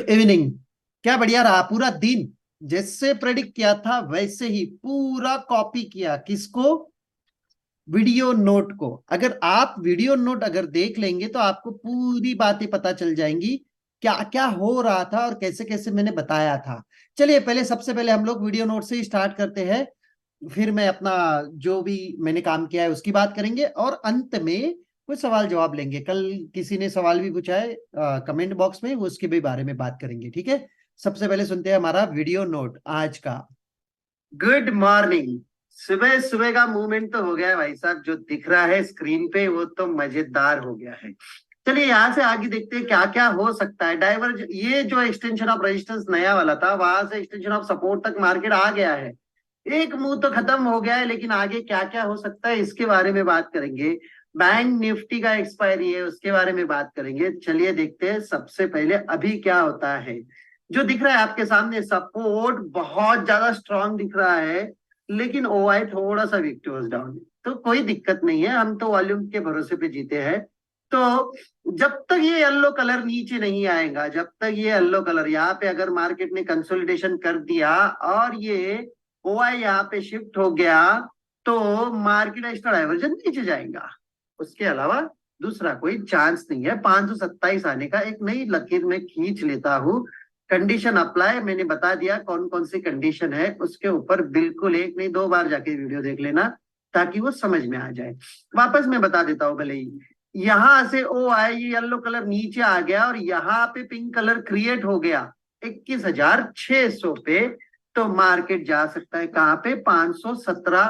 Evening. क्या बढ़िया रहा पूरा दिन। जैसे प्रेडिक्ट किया था वैसे ही पूरा कॉपी किया। किसको? वीडियो नोट को। अगर आप वीडियो नोट अगर देख लेंगे तो आपको पूरी बातें पता चल जाएंगी, क्या क्या हो रहा था और कैसे कैसे मैंने बताया था। चलिए पहले सबसे पहले हम लोग वीडियो नोट से ही स्टार्ट करते हैं। फिर मैं अपना जो भी मैंने काम किया है उसकी बात करेंगे और अंत में कुछ सवाल जवाब लेंगे। कल किसी ने सवाल भी पूछा है कमेंट बॉक्स में, उसके भी बारे में बात करेंगे। ठीक है, सबसे पहले सुनते हैं हमारा वीडियो नोट आज का। Good morning. सुबह सुबह का मूवमेंट तो हो गया है भाई साहब। जो दिख रहा है स्क्रीन पे वो तो मजेदार हो गया है। चलिए यहाँ से आगे देखते हैं क्या क्या हो सकता है। डाइवर्ज, ये जो एक्सटेंशन ऑफ रेजिस्टेंस नया वाला था वहां से एक्सटेंशन ऑफ सपोर्ट तक मार्केट आ गया है। एक मुंह तो खत्म हो गया है, लेकिन आगे क्या क्या हो सकता है इसके बारे में बात करेंगे। बैंक निफ्टी का एक्सपायरी है, उसके बारे में बात करेंगे। चलिए देखते हैं सबसे पहले अभी क्या होता है। जो दिख रहा है आपके सामने सपोर्ट बहुत ज्यादा स्ट्रांग दिख रहा है, लेकिन ओआई थोड़ा सा वीक टुवर्ड्स डाउन है। तो कोई दिक्कत नहीं है, हम तो वॉल्यूम के भरोसे पे जीते हैं। तो जब तक ये येलो कलर नीचे नहीं आएगा, जब तक ये येलो कलर यहाँ पे अगर मार्केट ने कंसोलिडेशन कर दिया और ये ओआई यहाँ पे शिफ्ट हो गया तो मार्केट एक्स्ट्रा डाइवर्जन नीचे जाएगा। उसके अलावा दूसरा कोई चांस नहीं है। 527 आने का एक नई लकीर में खींच लेता हूं। कंडीशन अप्लाई मैंने बता दिया, कौन कौन सी कंडीशन है उसके ऊपर बिल्कुल एक नहीं दो बार जाके वीडियो देख लेना ताकि वो समझ में आ जाए। वापस मैं बता देता हूँ। भले ही यहां से ओ आई येलो कलर नीचे आ गया और यहाँ पे पिंक कलर क्रिएट हो गया 21,600 पे, तो मार्केट जा सकता है कहां पे? 517,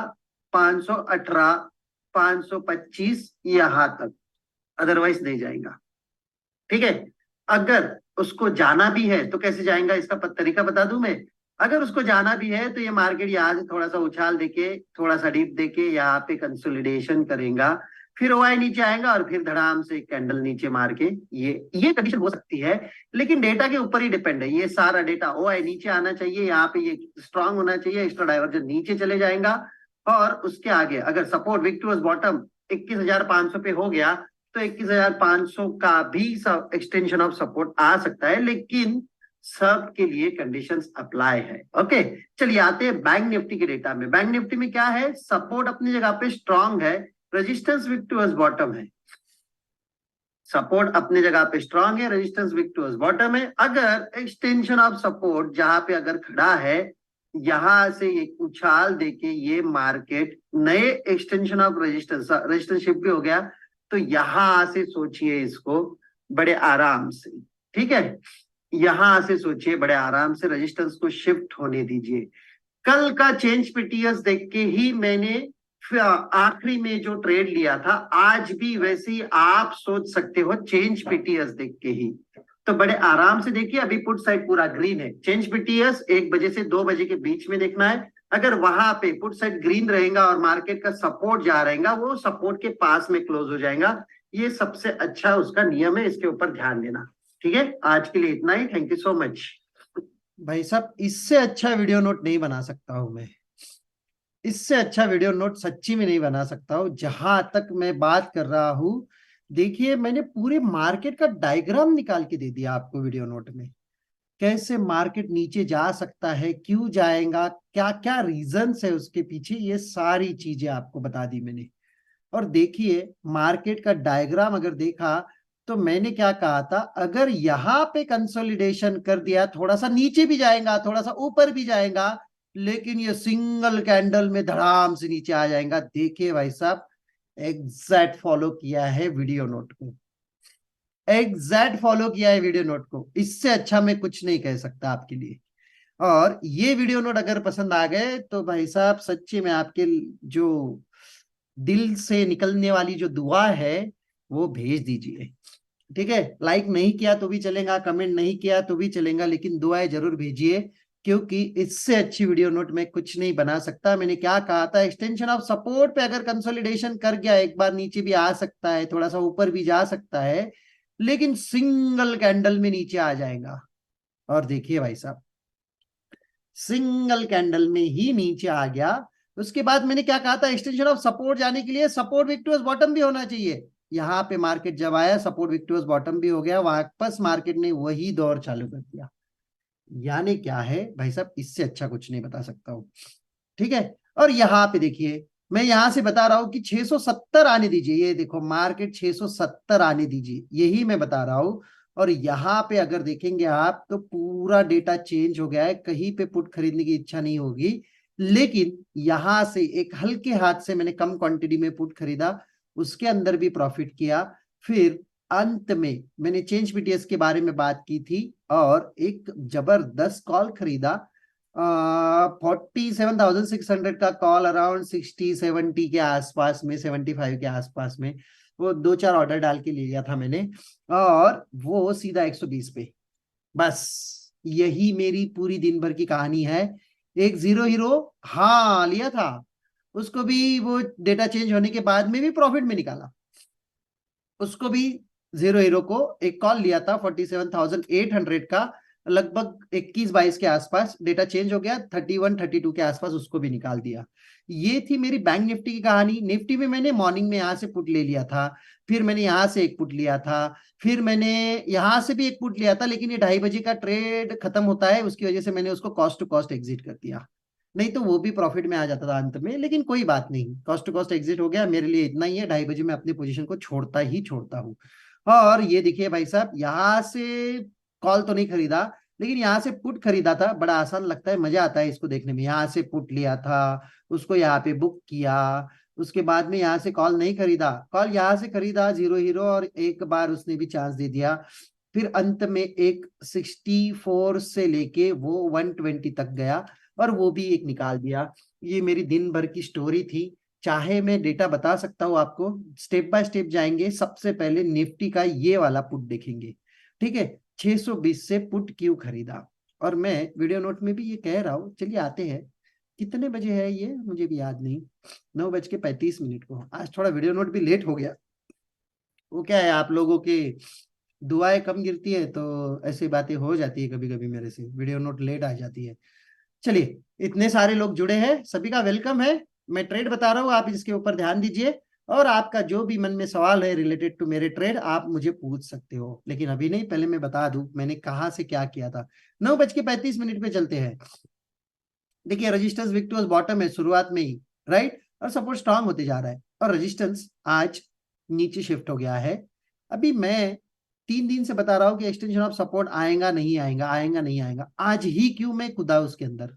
518, 525 यहां तक, अदरवाइज नहीं जाएगा। ठीक है। अगर उसको जाना भी है तो कैसे जाएगा इसका तरीका बता दूं मैं। अगर उसको जाना भी है तो ये मार्केट यहाँ से थोड़ा सा उछाल देके, थोड़ा सा डीप देके यहाँ पे कंसोलिडेशन करेगा, फिर ओआई नीचे आएगा और फिर धड़ाम से कैंडल नीचे मार के ये कंडीशन हो सकती है। लेकिन डेटा के ऊपर ही डिपेंड है ये सारा डेटा। ओआई नीचे आना चाहिए, यहाँ पे ये स्ट्रांग होना चाहिए, एक्स्ट्रा डाइवर्जन नीचे चले जाएगा। और उसके आगे अगर सपोर्ट विक्टोरियस बॉटम 21,500 पे हो गया तो 21,500 का भी एक्सटेंशन ऑफ सपोर्ट आ सकता है, लेकिन सब के लिए कंडीशंस अप्लाई है। ओके, चलिए आते हैं बैंक निफ्टी के डेटा में। बैंक निफ्टी में क्या है? सपोर्ट अपनी जगह पे स्ट्रांग है, रेजिस्टेंस विक्टोरियस बॉटम है। सपोर्ट अपनी जगह पे स्ट्रांग है, रेजिस्टेंस विक्टोरियस बॉटम है। अगर एक्सटेंशन ऑफ सपोर्ट जहां पे अगर खड़ा है, यहां से एक उछाल देके ये मार्केट नए एक्सटेंशन ऑफ रेजिस्टेंस शिफ्ट भी हो गया, तो यहां से सोचिए इसको बड़े आराम से। ठीक है, यहां से सोचिए बड़े आराम से, रेजिस्टेंस को शिफ्ट होने दीजिए। कल का चेंज पीटीएस देख के ही मैंने आखिरी में जो ट्रेड लिया था, आज भी वैसे ही आप सोच सकते हो चेंज पीटीएस देख के ही। तो बड़े आराम से देखिए, अभी पुट साइड पूरा ग्रीन है। चेंज पीटीएस 1 बजे से 2 बजे के बीच में देखना है। अगर वहां पे पुट साइड ग्रीन रहेगा और मार्केट का सपोर्ट जा रहेगा, वो सपोर्ट के पास में क्लोज हो जाएगा। ये सबसे अच्छा उसका नियम है, इसके ऊपर ध्यान देना। ठीक है, आज के लिए इतना ही। Thank you so much. भाई साहब, इससे अच्छा वीडियो नोट नहीं बना सकता हूं मैं। इससे अच्छा वीडियो नोट सच्ची में नहीं बना सकता हूं। जहां तक मैं बात कर रहा हूं, देखिए मैंने पूरे मार्केट का डायग्राम निकाल के दे दिया आपको वीडियो नोट में। कैसे मार्केट नीचे जा सकता है, क्यों जाएगा, क्या क्या रीजंस है उसके पीछे, ये सारी चीजें आपको बता दी मैंने। और देखिए मार्केट का डायग्राम अगर देखा तो मैंने क्या कहा था, अगर यहां पे कंसोलिडेशन कर दिया, थोड़ा सा नीचे भी जाएगा, थोड़ा सा ऊपर भी जाएगा, लेकिन ये सिंगल कैंडल में धड़ाम से नीचे आ जाएगा। देखिए भाई साहब, एग्जैक्ट फॉलो किया है वीडियो नोट को, एग्जैक्ट फॉलो किया है वीडियो नोट को। इससे अच्छा मैं कुछ नहीं कह सकता आपके लिए। और ये वीडियो नोट अगर पसंद आ गए तो भाई साहब सच्ची में आपके जो दिल से निकलने वाली जो दुआ है वो भेज दीजिए। ठीक है, लाइक नहीं किया तो भी चलेगा, कमेंट नहीं किया तो भी चलेगा, लेकिन दुआएं जरूर भेजिए, क्योंकि इससे अच्छी वीडियो नोट में कुछ नहीं बना सकता। मैंने क्या कहा था, एक्सटेंशन ऑफ सपोर्ट पे अगर कंसोलिडेशन कर गया, एक बार नीचे भी आ सकता है, थोड़ा सा ऊपर भी जा सकता है, लेकिन सिंगल कैंडल में नीचे आ जाएगा। और देखिए भाई साहब, सिंगल कैंडल में ही नीचे आ गया। उसके बाद मैंने क्या कहा था, एक्सटेंशन ऑफ सपोर्ट जाने के लिए सपोर्ट विक्टोरियस बॉटम भी होना चाहिए। यहाँ पे मार्केट जब आया सपोर्ट विक्टोरियस बॉटम भी हो गया, वापस मार्केट ने वही दौर चालू कर दिया। यानी क्या है भाई साहब, इससे अच्छा कुछ नहीं बता सकता हूँ। ठीक है, और यहाँ पे देखिए मैं यहां से बता रहा हूं कि 670 आने दीजिए, ये देखो मार्केट 670 आने दीजिए, यही मैं बता रहा हूं। और यहाँ पे अगर देखेंगे आप तो पूरा डेटा चेंज हो गया है, कहीं पे पुट खरीदने की इच्छा नहीं होगी। लेकिन यहां से एक हल्के हाथ से मैंने कम क्वांटिटी में पुट खरीदा, उसके अंदर भी प्रॉफिट किया। फिर अंत में मैंने चेंज पीटीएस के बारे में बात की थी और एक जबरदस्त कॉल खरीदा, 47,600 का कॉल, अराउंड 60-70 के आसपास में, 75 के आसपास में। वो 2-4 ऑर्डर डाल के ले लिया था मैंने, और वो सीधा 120 पे। बस यही मेरी पूरी दिन भर की कहानी है। एक जीरो हीरो हाँ लिया था, उसको भी वो डेटा चेंज होने के बाद में भी प्रॉफिट में निकाला। उसको भी जीरो हीरो को एक कॉल लिया था 47,800 का, लगभग 21-22 के आसपास, डेटा चेंज हो गया 31-32 के आसपास, उसको भी निकाल दिया। ये थी मेरी बैंक निफ्टी की कहानी। निफ्टी में मैंने मॉर्निंग में यहां से पुट ले लिया था, फिर मैंने यहां से एक पुट लिया था, फिर मैंने यहां से भी एक पुट लिया था, लेकिन ये 2:30 बजे का ट्रेड खत्म होता है, उसकी वजह से मैंने उसको कॉस्ट टू कॉस्ट एग्जिट कर दिया, नहीं तो वो भी प्रॉफिट में आ जाता था अंत में। लेकिन कोई बात नहीं, कॉस्ट टू कॉस्ट एग्जिट हो गया, मेरे लिए इतना ही है, 2:30 बजे मैं अपनी पोजीशन को छोड़ता ही छोड़ता हूँ। और ये देखिए भाई साहब, यहां से कॉल तो नहीं खरीदा, लेकिन यहां से पुट खरीदा था। बड़ा आसान लगता है, मजा आता है इसको देखने में। यहां से पुट लिया था, उसको यहाँ पे बुक किया, उसके बाद में यहाँ से कॉल नहीं खरीदा, कॉल यहाँ से खरीदा जीरो हीरो, और एक बार उसने भी चांस दे दिया। फिर अंत में एक 64 से लेके वो 120 तक गया, और वो भी एक निकाल दिया। ये मेरी दिन भर की स्टोरी थी। चाहे मैं डेटा बता सकता हूँ आपको, स्टेप बाय स्टेप जाएंगे। सबसे पहले निफ्टी का ये वाला पुट देखेंगे, ठीक है, 620 से पुट क्यों खरीदा। और मैं वीडियो नोट में भी ये कह रहा हूँ। चलिए आते हैं, कितने बजे है ये मुझे भी याद नहीं, 9:35 को। आज थोड़ा वीडियो नोट भी लेट हो गया। वो क्या है, आप लोगों की दुआएं कम गिरती है तो ऐसी बातें हो जाती है, कभी कभी मेरे से वीडियो नोट लेट आ जाती है। चलिए, इतने सारे लोग जुड़े हैं, सभी का वेलकम है। मैं ट्रेड बता रहा हूँ, आप इसके ऊपर ध्यान दीजिए, और आपका जो भी मन में सवाल है रिलेटेड टू मेरे ट्रेड, आप मुझे पूछ सकते हो। लेकिन अभी नहीं, पहले मैं बता दूं मैंने कहां से क्या किया था। 9:35 पे चलते हैं। देखिए, रेजिस्टेंस विक्टोरियस बॉटम है शुरुआत में ही, राइट, और सपोर्ट स्ट्रांग होते जा रहा है, और रेजिस्टेंस आज नीचे शिफ्ट हो गया है। अभी मैं 3 दिन से बता रहा हूं कि एक्सटेंशन ऑफ सपोर्ट आएगा नहीं आएगा, आएगा नहीं आएगा। आज ही क्यों मैं कूदा उसके अंदर,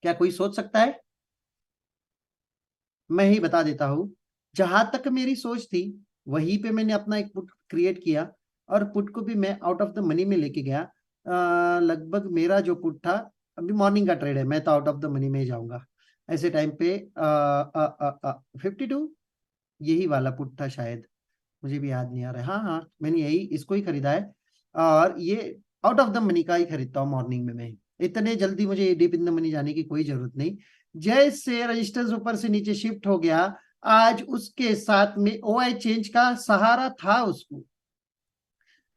क्या कोई सोच सकता है? मैं ही बता देता हूं। जहां तक मेरी सोच थी वहीं पे मैंने अपना एक पुट क्रिएट किया, और पुट को भी मैं आउट ऑफ द मनी में लेके गया। लगभग मेरा जो पुट था, अभी मॉर्निंग का ट्रेड है, मैं तो आउट ऑफ द मनी में ही जाऊंगा ऐसे टाइम पे। 52 यही वाला पुट था शायद, मुझे भी याद नहीं आ रहा है। हाँ हाँ, मैंने यही इसको ही खरीदा है, और ये आउट ऑफ द मनी का ही खरीदता हूँ मॉर्निंग में मैं। इतने जल्दी मुझे डीप इन द मनी जाने की कोई जरूरत नहीं। जैसे रजिस्टर्स ऊपर से नीचे शिफ्ट हो गया, आज उसके साथ में ओआई चेंज का सहारा था उसको।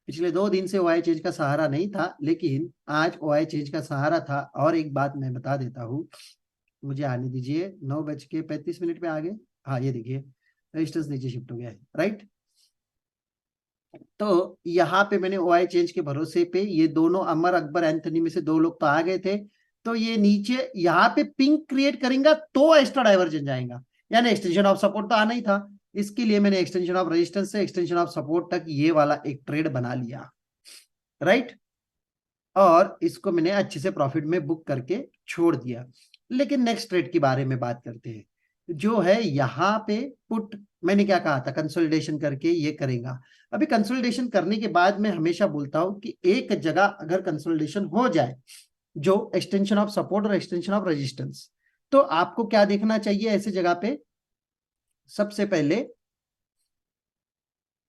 पिछले 2 दिन से ओआई चेंज का सहारा नहीं था, लेकिन आज ओआई चेंज का सहारा था। और एक बात मैं बता देता हूँ, मुझे आने दीजिए, 9:35 पे आ गए। हाँ ये देखिए, रजिस्टर्स नीचे शिफ्ट हो गया है, राइट। तो यहाँ पे मैंने ओआई चेंज के भरोसे पे, ये दोनों अमर अकबर एंथनी में से 2 लोग तो आ गए थे, तो ये नीचे यहाँ पे पिंक क्रिएट करेंगे तो एक्स्ट्रा डाइवर्जन जाएगा, यानी एक्सटेंशन ऑफ सपोर्ट तो आना ही था। इसके लिए मैंने एक्सटेंशन ऑफ रेजिस्टेंस से एक्सटेंशन ऑफ सपोर्ट तक ये वाला एक ट्रेड बना लिया, राइट। और इसको मैंने अच्छे से प्रॉफिट में बुक करके छोड़ दिया। लेकिन नेक्स्ट ट्रेड के बारे में बात करते हैं, जो है यहाँ पे पुट। मैंने क्या कहा था, कंसोलिडेशन करके ये करेगा। अभी कंसोलिडेशन करने के बाद मैं हमेशा बोलता हूं कि एक जगह अगर कंसोलिडेशन हो जाए, जो एक्सटेंशन ऑफ सपोर्ट और एक्सटेंशन ऑफ रेजिस्टेंस, तो आपको क्या देखना चाहिए ऐसे जगह पे। सबसे पहले,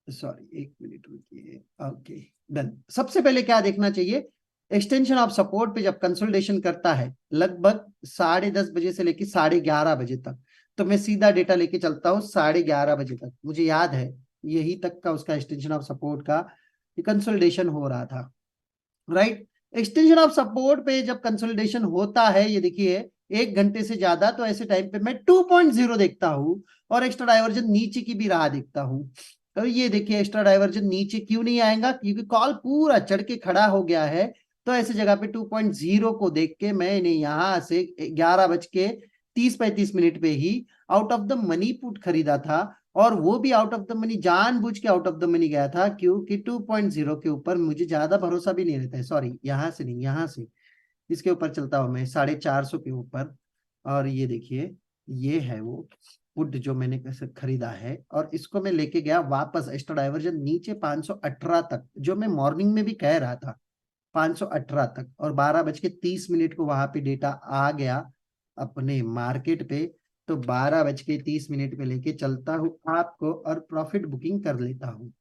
सॉरी 1 मिनट रुकिए, ओके डन। सबसे पहले क्या देखना चाहिए, एक्सटेंशन ऑफ सपोर्ट पे जब कंसोलिडेशन करता है लगभग 10:30 बजे से लेकर 11:30 बजे तक, तो मैं सीधा डेटा लेके चलता हूँ 11:30 बजे तक। मुझे याद है यही तक का उसका एक्सटेंशन ऑफ सपोर्ट का कंसोलिडेशन हो रहा था, राइट। एक्सटेंशन ऑफ सपोर्ट पे जब कंसोलिडेशन होता है, ये देखिए 1 घंटे से ज्यादा, तो ऐसे टाइम पे मैं 2.0 देखता हूं और एक्स्ट्रा डाइवर्जन नीचे की भी राह देखता हूं। तो ये देखिए एक्स्ट्रा डाइवर्जन नीचे क्यों नहीं आएगा, क्योंकि कॉल पूरा चढ़ के खड़ा हो गया है। तो ऐसे जगह पे 2.0 को देख के मैंने यहां से 11:30-35 पे ही out of the money put खरीदा था, और वो भी आउट ऑफ द मनी, जानबूझ के आउट ऑफ द मनी गया था, क्योंकि 2.0 के ऊपर मुझे ज्यादा भरोसा भी नहीं रहता है। सॉरी, यहां से नहीं, यहां से इसके ऊपर चलता हूं मैं 450 के ऊपर। और ये देखिए, ये है वो पुट जो मैंने कैसे खरीदा है, और इसको मैं लेके गया वापस एक्स्ट्रा डाइवर्जन नीचे 518 तक, जो मैं मॉर्निंग में भी कह रहा था 518 तक, और 12:30 को वहां पे डेटा आ गया अपने मार्केट पे। तो 12:30 पे लेके चलता हूँ आपको और प्रॉफिट बुकिंग कर लेता हूँ।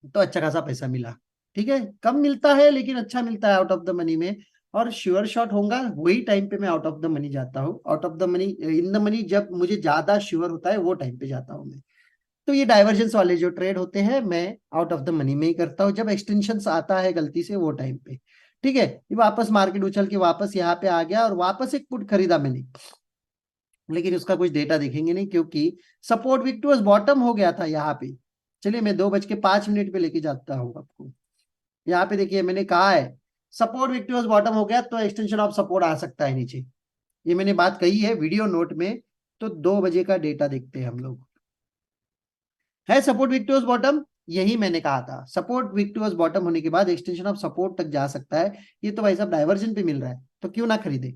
तो अच्छा खासा पैसा मिला। ठीक है, कम मिलता है लेकिन अच्छा मिलता है आउट ऑफ द मनी में। और श्योर शॉट होगा वही टाइम पे मैं आउट ऑफ द मनी जाता हूँ, out of the money in the money, जब मुझे ज्यादा श्योर होता है वो टाइम पे जाता हूँ मैं। तो ये डाइवर्जेंस वाले जो ट्रेड होते हैं मैं आउट ऑफ द मनी में ही करता हूँ, जब एक्सटेंशन आता है गलती से वो टाइम पे। ठीक है, ये वापस मार्केट उछल के वापस यहाँ पे आ गया और वापस एक पुट खरीदा मैंने, लेकिन उसका कुछ डेटा देखेंगे नहीं क्योंकि सपोर्ट विक्टोरियस बॉटम हो गया था यहाँ पे। चलिए मैं 2:05 पे लेके जाता हूँ आपको। यहाँ पे देखिए मैंने कहा है सपोर्ट विक्टोरियस बॉटम हो गया तो एक्सटेंशन ऑफ सपोर्ट आ सकता है नीचे, ये मैंने बात कही है वीडियो नोट में। तो 2 बजे का डेटा देखते हैं हम लोग, है सपोर्ट विक्टोरियस बॉटम, यही मैंने कहा था सपोर्ट विक्टोरियस बॉटम होने के बाद एक्सटेंशन ऑफ सपोर्ट तक जा सकता है। ये तो भाई साहब डाइवर्जन पे मिल रहा है तो क्यों ना खरीदे।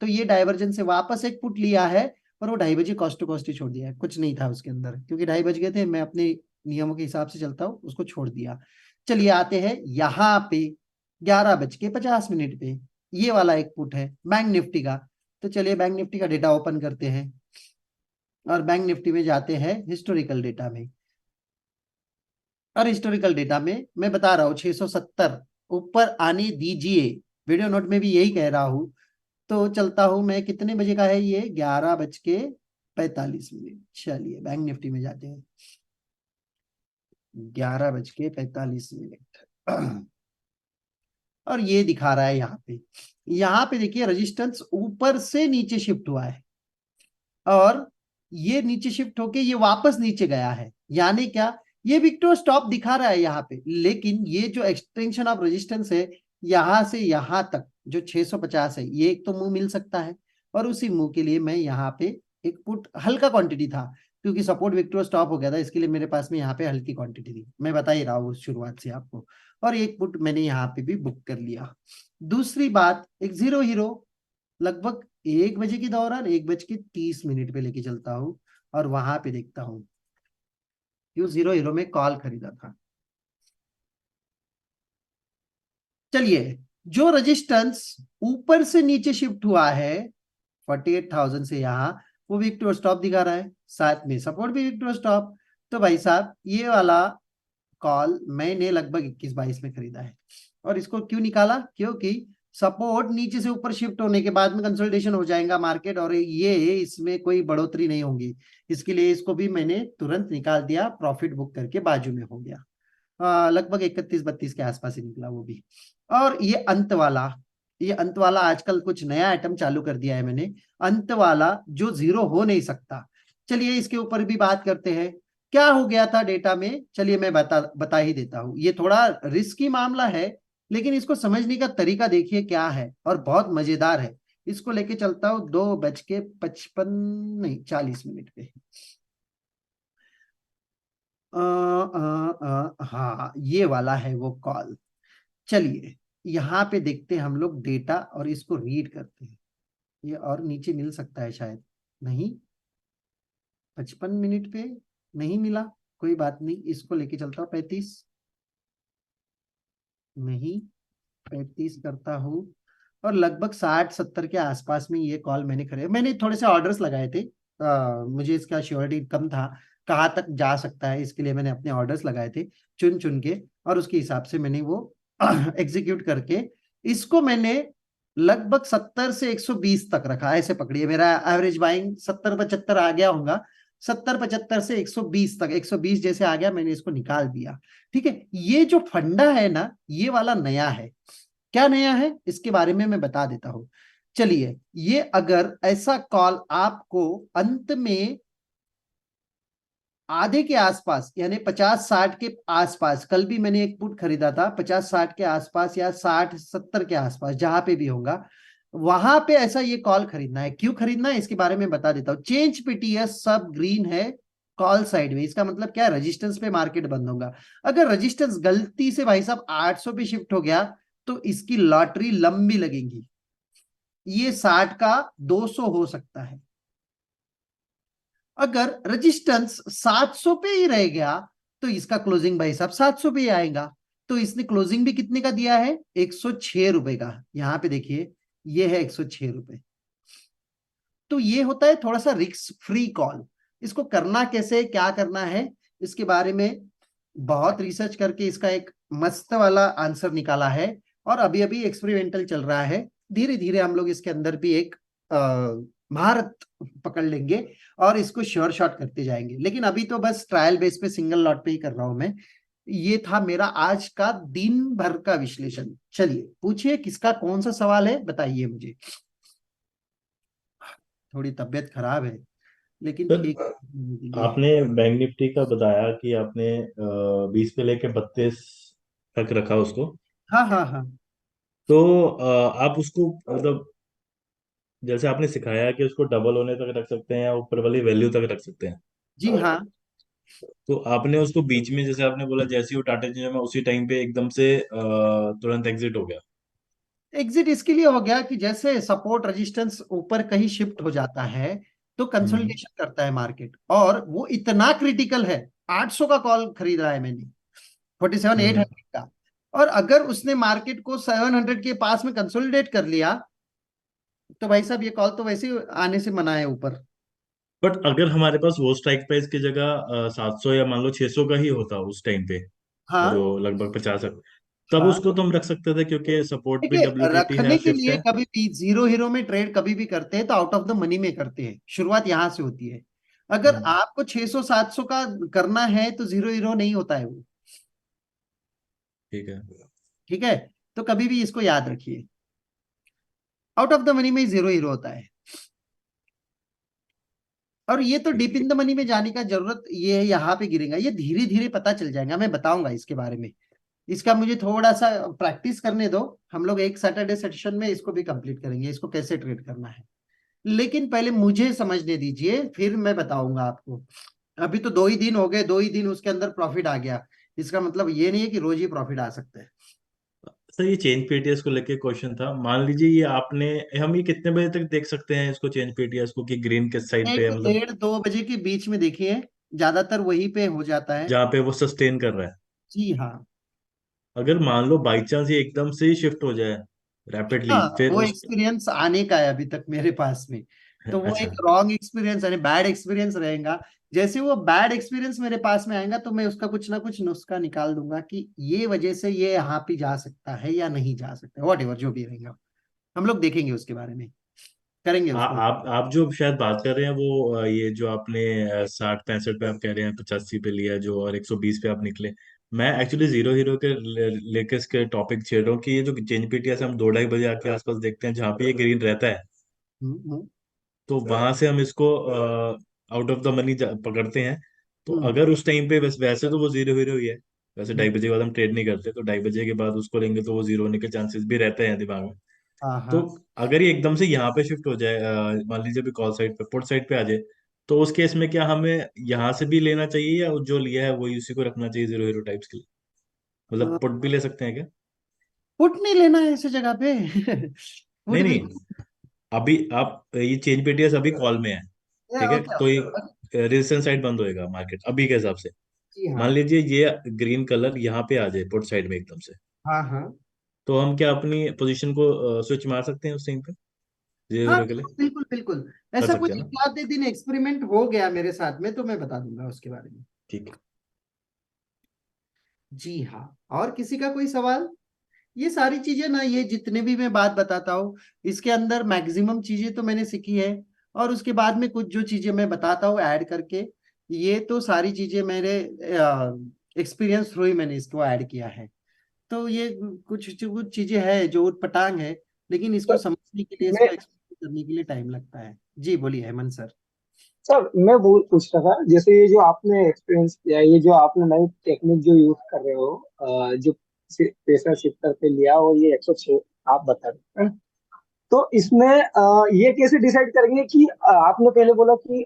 तो ये डाइवर्जन से वापस एक पुट लिया है, और वो 2:30 कॉस्ट टू कॉस्ट ही छोड़ दिया है, कुछ नहीं था उसके अंदर, क्योंकि 2:30 बज गए थे, मैं अपने नियमों के हिसाब से चलता हूँ, उसको छोड़ दिया। चलिए आते हैं यहाँ पे 11:50 पे, ये वाला एक पुट है बैंक निफ्टी का। तो चलिए बैंक निफ्टी का डेटा ओपन करते हैं और बैंक निफ्टी में जाते हैं हिस्टोरिकल डेटा में। और हिस्टोरिकल डेटा में मैं बता रहा हूँ 670 ऊपर आने दीजिए, वीडियो नोट में भी यही कह रहा हूं। तो चलता हूं मैं, कितने बजे का है ये, 11:45। चलिए बैंक निफ्टी में जाते हैं, 11:45। और ये दिखा रहा है यहाँ पे देखिए रेजिस्टेंस ऊपर से नीचे शिफ्ट हुआ है, और ये नीचे शिफ्ट होके ये वापस नीचे गया है, यानी क्या, ये विक्टोरिया स्टॉप दिखा रहा है यहाँ पे, लेकिन ये जो एक्सटेंशन ऑफ रेजिस्टेंस है यहां से यहां तक जो 650 है, ये एक तो मुंह मिल सकता है, और उसी मुंह के लिए मैं यहाँ पे एक पुट, हल्का क्वांटिटी था क्योंकि सपोर्ट विक्टोरिया स्टॉप हो गया था, इसके लिए मेरे पास में यहाँ पे हल्की क्वांटिटी थी, मैं बता ही रहा हूँ शुरुआत से आपको। और एक पुट मैंने यहाँ पे भी बुक कर लिया। दूसरी बात, एक जीरो हीरो लगभग 1 बजे के दौरान 1:30 पे लेके चलता हूँ, और वहां पे देखता हूँ क्यों जीरो हीरो में कॉल खरीदा था। चलिए, जो रेजिस्टेंस ऊपर से नीचे शिफ्ट हुआ है 48,000 से यहाँ, वो विक्टोरिया स्टॉप दिखा रहा है, साथ में सपोर्ट भी विक्टोरिया स्टॉप। तो भाई साहब ये वाला कॉल मैंने लगभग 21-22 में खरीदा है, और इसको क्यों निकाला, क्योंकि सपोर्ट नीचे से ऊपर शिफ्ट होने के बाद में कंसोलिडेशन हो जाएगा मार्केट, और ये इसमें कोई बढ़ोतरी नहीं होगी, इसके लिए इसको भी मैंने तुरंत निकाल दिया, प्रॉफिट बुक करके बाजू में हो गया। लगभग 31-32 के आसपास ही निकला वो भी। और ये अंत वाला आजकल कुछ नया आइटम चालू कर दिया है मैंने, अंत वाला जो जीरो हो नहीं सकता। चलिए इसके ऊपर भी बात करते हैं, क्या हो गया था डेटा में, चलिए मैं बता ही देता हूं। ये थोड़ा रिस्की मामला है, लेकिन इसको समझने का तरीका देखिए क्या है, और बहुत मजेदार है। इसको लेके चलता हूं 2:55 नहीं 40 पे। हाँ ये वाला है वो कॉल। चलिए यहाँ पे देखते हैं हम लोग डेटा, और इसको रीड करते हैं। ये और नीचे मिल सकता है शायद, नहीं 55 पे नहीं मिला, कोई बात नहीं, इसको लेके चलता हूँ 35, नहीं 35 करता हूँ। और लगभग 60-70 के आसपास में ये कॉल मैंने खरीदा, मैंने थोड़े से ऑर्डर्स लगाए थे, मुझे इसका श्योरिटी कम था कहाँ तक जा सकता है, इसके लिए मैंने अपने ऑर्डर्स लगाए थे चुन चुन के, और उसके हिसाब से मैंने वो एग्जीक्यूट करके इसको मैंने लगभग 70 से 120 तक रखा, ऐसे पकड़िए मेरा एवरेज बाइंग 70-75 आ गया होगा, 70-75 से 120 तक, 120 जैसे आ गया मैंने इसको निकाल दिया। ठीक है, ये जो फंडा है ना ये वाला नया है, क्या नया है इसके बारे में मैं बता देता हूं। चलिए, ये अगर ऐसा कॉल आपको अंत में आधे के आसपास, यानी 50-60 के आसपास, कल भी मैंने एक पुट खरीदा था 50-60 के आसपास या 60-70 के आसपास, जहां पे भी होगा वहां पे ऐसा ये कॉल खरीदना है। क्यों खरीदना है इसके बारे में बता देता हूं। चेंज पीटीएस सब ग्रीन है, कॉल साइड में, इसका मतलब क्या है, रेजिस्टेंस पे मार्केट बंद होगा। अगर रेजिस्टेंस गलती से भाई साहब 800 पे शिफ्ट हो गया तो इसकी लॉटरी लंबी लगेगी, ये 60 का 200 हो सकता है। अगर रेजिस्टेंस 700 पे ही रह गया तो इसका क्लोजिंग भाई साहब 700 पे ही आएगा। तो इसने क्लोजिंग भी कितने का दिया है, 106 रुपए का। यहां पे देखिए, ये है 106 रुपए। तो ये होता है थोड़ा सा रिस्क फ्री कॉल। इसको करना कैसे, क्या करना है, इसके बारे में बहुत रिसर्च करके इसका एक मस्त वाला आंसर निकाला है, और अभी अभी एक्सपेरिमेंटल चल रहा है। धीरे धीरे हम लोग इसके अंदर भी एक महारत पकड़ लेंगे और इसको श्योर शॉट करते जाएंगे। लेकिन अभी तो बस ट्रायल बेस पे सिंगल लॉट पे ही कर रहा हूं मैं। ये था मेरा आज का दिन भर का विश्लेषण। चलिए पूछिए, किसका कौन सा सवाल है बताइए मुझे। थोड़ी तबीयत खराब है लेकिन सर, ठीक है। आपने बैंक निफ्टी का बताया कि आपने 20 पे लेके 32 तक रखा उसको। हाँ हाँ हाँ। तो आप उसको मतलब जैसे आपने सिखाया कि उसको डबल होने तक रख सकते हैं या ऊपर वाली वैल्यू तक रख सकते हैं। जी हाँ। तो आपने उसको बीच में जैसे आपने बोला जैसे ही वो टाटा चेंज में उसी टाइम पे एकदम से तुरंत एग्जिट हो गया। एग्जिट इसके लिए हो गया कि जैसे सपोर्ट रेजिस्टेंस ऊपर कहीं शिफ्ट हो जाता है तो हम्म। कंसोलिडेशन करता है मार्केट, और वो इतना क्रिटिकल है। 800 का कॉल खरीद रहा है मैंने, 47,800 का। और अगर उसने मार्केट को 700 के पास में कंसोलिडेट कर लिया तो भाई साहब ये कॉल तो वैसे ही आने से मना है ऊपर। बट अगर हमारे पास वो स्ट्राइक प्राइस की जगह 700 या मान लो 600 का ही होता उस टाइम पे, हाँ जो लगभग 50 तब हाँ। उसको तो हम रख सकते थे क्योंकि सपोर्ट भी देखिए, डब्ल्यूटीटी है, रखने के शिफ्ट लिए है। कभी भी जीरो हीरो में ट्रेड कभी भी करते हैं तो आउट ऑफ द मनी में करते हैं, शुरुआत यहां से होती है। अगर हम्म, आपको 600-700 का करना है तो जीरो हीरो नहीं होता है वो। ठीक है। ठीक है, तो कभी भी इसको याद रखिए, आउट ऑफ द मनी में जीरो हीरो होता है। और ये तो डीप इन द मनी में जाने का जरूरत, ये यहाँ पे गिरेगा, ये धीरे धीरे पता चल जाएगा, मैं बताऊंगा इसके बारे में। इसका मुझे थोड़ा सा प्रैक्टिस करने दो, हम लोग एक सैटरडे सेशन में इसको भी कंप्लीट करेंगे, इसको कैसे ट्रेड करना है। लेकिन पहले मुझे समझने दीजिए, फिर मैं बताऊंगा आपको। अभी तो 2 ही दिन हो गए, 2 ही दिन उसके अंदर प्रॉफिट आ गया, इसका मतलब ये नहीं है कि रोज ही प्रॉफिट आ सकता है। सर, ये चेंज पीटीएस को लेके क्वेश्चन था। मान लीजिए ये आपने, हम ये कितने बजे तक देख सकते हैं इसको चेंज पीटीएस को कि ग्रीन किस साइड पे एक है, मतलब 1:30-2 बजे के बीच में देखिए, ज्यादातर वहीं पे हो जाता है। जहाँ पे वो सस्टेन कर रहा है। जी हाँ। अगर मान लो बाई चांस ये एकदम से ही शिफ्ट हो जाए रैपिडली, हाँ, फिर वो उस एक्सपीरियंस आने का है अभी तक मेरे पास में। तो वो अच्छा। एक रॉन्ग एक्सपीरियंस यानी बैड एक्सपीरियंस रहेगा। जैसे वो बैड एक्सपीरियंस मेरे पास में आएगा तो मैं उसका कुछ ना कुछ नुस्खा निकाल दूंगा कि ये वजह से ये यहाँ पे जा सकता है या नहीं जा सकता, वॉट एवर जो भी रहेगा, हम लोग देखेंगे उसके बारे में, करेंगे उसको। आप जो शायद बात कर रहे हैं वो ये जो आपने 60 65 पे आप कह रहे हैं 85 पे लिया जो, और 120 पे आप निकले। मैं एक्चुअली जीरो हीरो के लेके इसके टॉपिक छेड़ रहा हूँ कि ये जो चेंज पीटीएस हम 2 ढाई बजे आके आसपास देखते हैं जहाँ पे ये ग्रीन रहता है। हम्म तो वहां से हम इसको आउट ऑफ द मनी पकड़ते हैं। तो हम्म अगर उस टाइम पे वैसे तो वो जीरो हीरो ही है। वैसे हम्म, 2:30 के बाद हम ट्रेड नहीं करते, तो 2:30 के बाद उसको लेंगे तो वो जीरो होने के चांसेस भी रहते हैं दिमाग में। हाँ तो हाँ। अगर ये एकदम से यहाँ पे शिफ्ट हो जाए, मान लीजिए अभी कॉल साइड पे पुट साइड पे आ जाए, तो उस केस में क्या हमें यहाँ से भी लेना चाहिए या जो लिया है वही उसी को रखना चाहिए जीरो हीरो टाइप्स के लिए? मतलब पुट भी ले सकते हैं क्या? पुट नहीं लेना है ऐसी जगह पे पुट नहीं बिल्कुल। नहीं, अभी आप ये चेंज पीटीएस अभी कॉल में है। ठीक है, ओके तो ये ओके। रेजिस्टेंस साइड बंद होएगा मार्केट अभी के हिसाब से। जी मान हाँ। लीजिए ये ग्रीन कलर यहाँ पे आ जाए पुट साइड में एकदम से, हाँ हाँ तो हम क्या अपनी पोजीशन को स्विच मार सकते हैं उस टाइम पे जीरो हाँ। हीरो के लिए? बिल्कुल बिल्कुल। कर ऐसा सकते कुछ हैं एक ना? आधे दिन एक्सपेरिमेंट हो गया मेरे साथ में, तो मैं बता दूंगा उसके बारे में। ठीक है। जी हाँ। और किसी का कोई सवाल? ये सारी चीजें ना, ये जितने भी मैं बात बताता हूँ, इसके अंदर मैक्सिमम चीजें तो मैंने सीखी है। और उसके बाद में कुछ जो चीजें मैं बताता हूँ ऐड करके, ये तो सारी चीजें मेरे एक्सपीरियंस थ्रू ही मैंने इसको ऐड किया है। तो ये कुछ कुछ चीजें हैं जो उटपटांग है, लेकिन इसको सर समझने के लिए, मैं इसको एक्सप्लेन करने के लिए टाइम लगता है। जी बोलिए हेमंत सर। सर मैं वो पूछ रहा था, जैसे ये जो आपने एक्सपीरियंस किया, ये जो आपने नई टेक्निक जो यूज कर रहे हो, जो प्रेशर शिफ्टर पे लिया और ये 106 आप बता रहे हैं, तो इसमें ये कैसे डिसाइड करेंगे कि आपने पहले बोला कि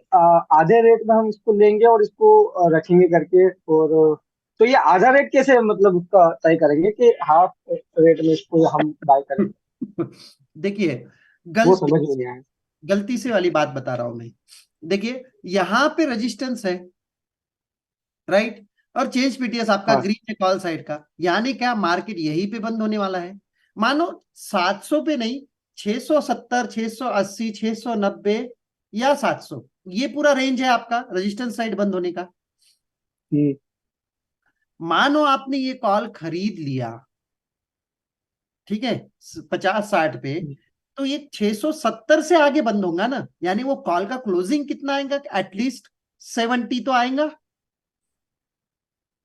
आधे रेट में हम इसको लेंगे और इसको रखेंगे करके, और तो ये आधा रेट कैसे मतलब उसका तय करेंगे कि हाफ रेट में इसको हम बाय करेंगे? देखिए, वो गलती समझ में नहीं आया। गलती से वाली बात बता रहा हूं मैं। देखिए, यहां पे रेजिस्टेंस है, राइट, और चेंज पीटीएस आपका हाँ। ग्रीन है कॉल साइड का, यानी क्या मार्केट यहीं पे बंद होने वाला है। मानो 700 पे नहीं, 670, 680, 690 या 700, ये पूरा रेंज है आपका रेजिस्टेंस साइड बंद होने का। हम्म। मानो आपने ये कॉल खरीद लिया, ठीक है, 50-60 पे, तो ये 670 से आगे बंद होगा ना, यानी वो कॉल का क्लोजिंग कितना आएगा, एटलीस्ट 70 तो आएगा।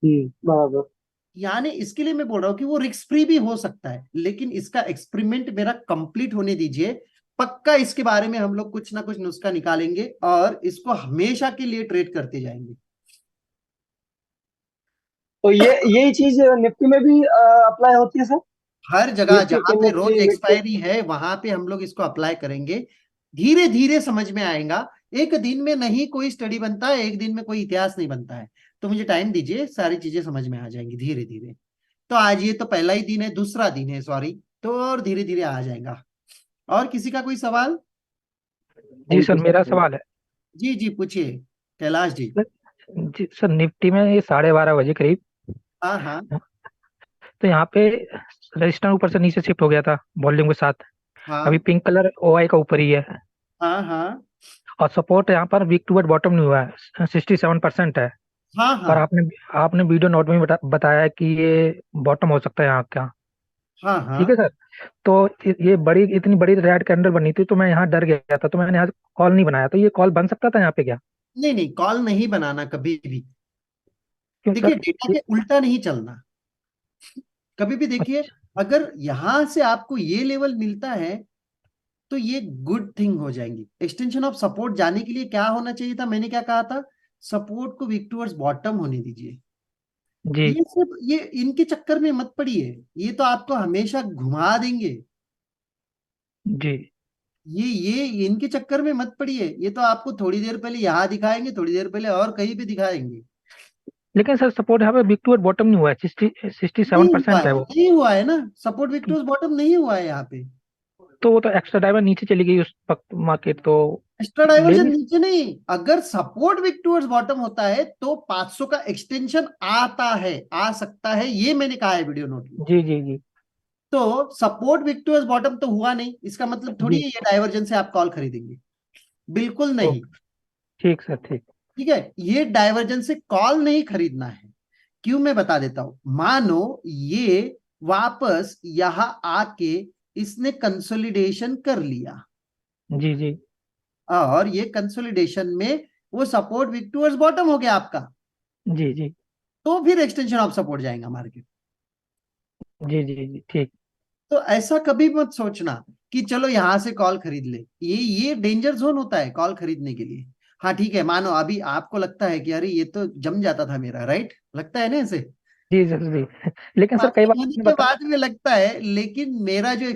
बराबर। यानी इसके लिए मैं बोल रहा हूं कि वो रिस्क फ्री भी हो सकता है, लेकिन इसका एक्सपेरिमेंट मेरा कंप्लीट होने दीजिए। पक्का इसके बारे में हम लोग कुछ ना कुछ नुस्खा निकालेंगे और इसको हमेशा के लिए ट्रेड करते जाएंगे। तो ये यही चीज निफ्टी में भी अप्लाई होती है सर? हर जगह निफ्टी जहां के पे रोज निफ्टी मिड। एक्सपायरी है वहां पे हम लोग इसको अप्लाई करेंगे। धीरे धीरे समझ में आएगा। एक दिन में नहीं कोई स्टडी बनता है, एक दिन में कोई इतिहास नहीं बनता है। तो मुझे टाइम दीजिए, सारी चीजें समझ में आ जाएंगी धीरे धीरे। तो आज ये तो पहला ही दिन है, दूसरा दिन है, सॉरी, तो और धीरे धीरे आ जाएगा। और किसी का कोई सवाल? जी थैंक सर, यू मेरा सर। सवाल है। जी जी पूछिए कैलाश जी। जी सर, निफ्टी में ये 12:30 बजे करीब, हाँ हाँ तो यहाँ पे रजिस्टर ऊपर से नीचे शिफ्ट हो गया था वॉल्यूम के साथ। अभी हाँ पिंक कलर ओआई का ऊपर ही है, हाँ हाँ और सपोर्ट यहाँ पर वीक टू वीक बॉटम नहीं हुआ है, 67% है। हाँ पर हाँ आपने आपने वीडियो नोट में बताया है कि ये बॉटम हो सकता है यहाँ का। हाँ हाँ। ठीक है सर। तो ये बड़ी इतनी बड़ी रेड कैंडल बनी थी, तो मैं यहाँ डर गया था, तो मैंने यहाँ कॉल नहीं बनाया। तो ये कॉल बन सकता था यहाँ पे क्या? नहीं नहीं, कॉल नहीं बनाना कभी भी। क्यों देखिए, सर? डेटा ये के उल्टा नहीं चलना कभी भी। देखिए, अच्छा। अगर यहां से आपको ये लेवल मिलता है तो ये गुड थिंग हो जाएंगी। एक्सटेंशन ऑफ सपोर्ट जाने के लिए क्या होना चाहिए था, मैंने क्या कहा था, सपोर्ट को वीक टूवर्ड्स बॉटम होने दीजिए। जी ये सब ये इनके चक्कर में मत पड़िए, ये तो आपको हमेशा घुमा देंगे। जी। ये इनके चक्कर में मत पड़िए, ये तो आपको थोड़ी देर पहले यहाँ दिखाएंगे, थोड़ी देर पहले और कहीं पे दिखाएंगे। लेकिन सर सपोर्ट यहाँ पे वीक टू वीक बॉटम नहीं हुआ है, 67% नहीं हुआ है है, वो। नहीं हुआ है ना, सपोर्ट विक्टोर्स बॉटम नहीं हुआ है यहाँ पे। तो वो तो एक्स्ट्रा डायमंड नीचे चली गई उस वक्त मार्केट तो। एक्स्ट्रा ले डाइवर्जन नहीं। नीचे नहीं, अगर सपोर्ट विक टूवर्ड्स बॉटम होता है तो 500 का एक्सटेंशन आता है, आ सकता है, ये मैंने कहा है वीडियो नोट में। जी जी जी। तो सपोर्ट विक टूवर्ड्स बॉटम तो हुआ नहीं, इसका मतलब थोड़ी जी। है ये डाइवर्जन से आप कॉल खरीदेंगे, बिल्कुल नहीं। ओके। ठीक सर, ठीक। ठीक है, ये डाइवर्जन से कॉल नहीं खरीदना है। क्यों, मैं बता देता हूं। मानो ये वापस यहां आके इसने कंसोलिडेशन कर लिया, जी जी और ये कंसोलिडेशन में वो सपोर्ट विक टूवर्ड्स बॉटम हो गया आपका, जी जी तो फिर एक्सटेंशन ऑफ सपोर्ट जाएगा मार्केट। जी जी जी। ठीक। तो ऐसा कभी मत सोचना कि चलो यहां से कॉल खरीद ले, ये डेंजर जोन होता है कॉल खरीदने के लिए। हाँ ठीक है, मानो अभी आपको लगता है कि अरे ये तो जम जाता था मेरा, राइट, लगता है ना ऐसे। जी सर जी। लेकिन हाँ, सर कई बार होने आपने के बता। बाद में लगता है, लेकिन मेरा जो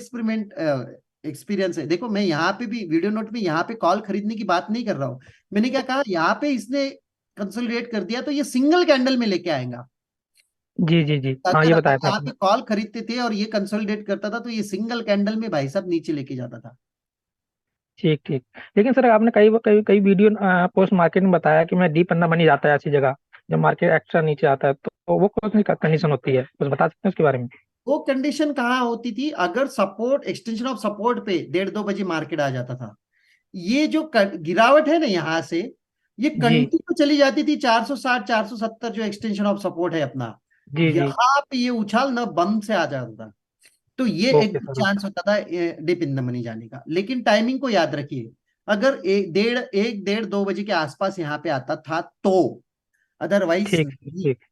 एक्सपीरियंस है, देखो मैं यहाँ पे भी वीडियो नोट में यहाँ पे कॉल खरीदने की बात नहीं कर रहा हूँ। मैंने क्या कहा, यहाँ पे इसने कंसोलिडेट कर दिया तो ये सिंगल कैंडल में लेके आएगा। जी जी जी, हाँ अगर ये हम बताया था यहाँ आपने। पे कॉल खरीदते थे और ये कंसोलिडेट करता था तो ये सिंगल कैंडल में भाई साहब नीचे लेके जाता था। ठीक ठीक। लेकिन सर आपने कई कई कई वीडियो पोस्ट मार्केट में बताया कि मैं डीप अंडा बनी जाता है ऐसी जगह जब मार्केट एक्स्ट्रा नीचे आता है, तो वो कौन सी कंडीशन होती है, कुछ बता सकते हैं उसके बारे में? वो कंडीशन कहाँ होती थी, अगर सपोर्ट एक्सटेंशन ऑफ सपोर्ट पे 1:30-2 बजे मार्केट आ जाता था, ये जो गिरावट है ना यहाँ से, ये जी कंटिन्यू चली जाती थी 460 470, जो एक्सटेंशन ऑफ सपोर्ट है अपना, जी जी। यहाँ पे ये उछाल ना बम से आ जाता था। तो ये एक ओके सर, ओके। चांस होता था डिप इन द मनी जाने का, लेकिन टाइमिंग को याद रखिए। अगर 1 डेढ़ 2 बजे के आसपास यहाँ पे आता था तो, अदरवाइज ठीक नहीं। ठीक।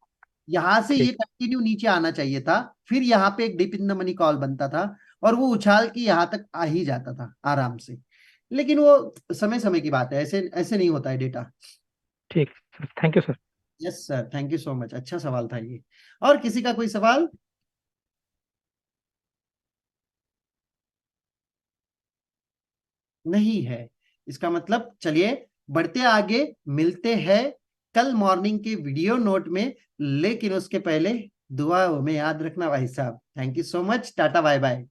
यहाँ से ये ठीक कंटिन्यू नीचे आना चाहिए था, फिर यहाँ पे एक deep in the money call बनता था और वो उछाल के यहाँ तक आ ही जाता था आराम से। लेकिन वो समय समय की बात है, ऐसे ऐसे नहीं होता है डेटा। ठीक sir, thank you sir. Yes sir, thank you so much, अच्छा सवाल था ये। और किसी का कोई सवाल? नहीं है, इसका मतलब चलिए बढ़ते आगे, मिलते हैं कल मॉर्निंग के वीडियो नोट में। लेकिन उसके पहले दुआ में याद रखना भाई साहब। Thank you so much, tata bye bye.